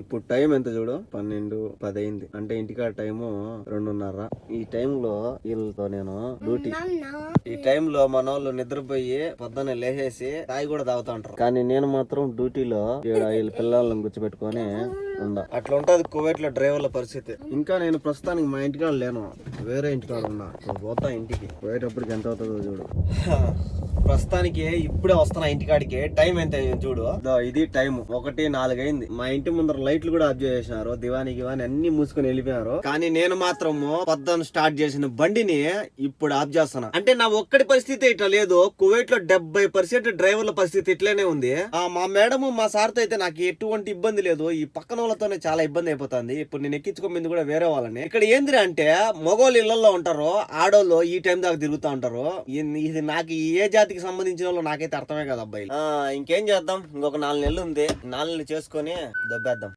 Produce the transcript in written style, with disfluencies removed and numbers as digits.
ఇప్పుడు టైం ఎంత చూడు, 12:10 అయింది. అంటే ఇంటికాడ టైము 2:30. ఈ టైంలో వీళ్ళతో నేను డ్యూటీ. ఈ టైంలో మన వాళ్ళు నిద్రపోయి పొద్దున్నే లేచేసి తాగి కూడా తాగుతా ఉంటారు. కానీ నేను మాత్రం డ్యూటీలో వీళ్ళ పిల్లలను కూర్చోబెట్టుకొని ఉందా. అట్లా ఉంటది కువైట్ లో డ్రైవర్ల పరిస్థితి. ఇంకా నేను ప్రస్తుతానికి మా ఇంటికాడ లేను, వేరే ఇంటికాడ ఉన్నా. పోతా ఇంటికి, పోయేటప్పటికి ఎంత అవుతుందో చూడు. ప్రస్తుతానికి ఇప్పుడే వస్తున్నా ఇంటికాడికి. టైం ఎంత అయింది చూడు, ఇది టైం 1:04 అయింది. మా ఇంటి ముందర లైట్లు కూడా ఆఫ్ చేసేసినారు, దివాని అన్ని మూసుకొని వెళ్ళిపోయారు. కానీ నేను మాత్రము పొద్దున్న స్టార్ట్ చేసిన బండిని ఇప్పుడు ఆఫ్ చేస్తున్నా. అంటే నా ఒక్కడి పరిస్థితి ఇట్లా లేదు, కువైట్ లో 70% డ్రైవర్ల పరిస్థితి ఇట్లనే ఉంది. మా మేడము మా సార్ తో అయితే నాకు ఎటువంటి ఇబ్బంది లేదు, ఈ పక్కన వాళ్ళతోనే చాలా ఇబ్బంది అయిపోతుంది. ఇప్పుడు నేను ఎక్కించుకోమింది కూడా వేరే వాళ్ళని. ఇక్కడ ఏంది అంటే మగోళ్ళు ఇళ్లలో ఉంటారు, ఆడోళ్ళు ఈ టైం దాకా తిరుగుతూ ఉంటారు. ఇది నాకు ఏ జాతికి సంబంధించిన వాళ్ళు నాకైతే అర్థమే కదా అబ్బాయి. ఇంకేం చేద్దాం, ఇంకొక 4 నెలలు ఉంది, 4 నెలలు చేసుకొని దొబ్బేద్దాం.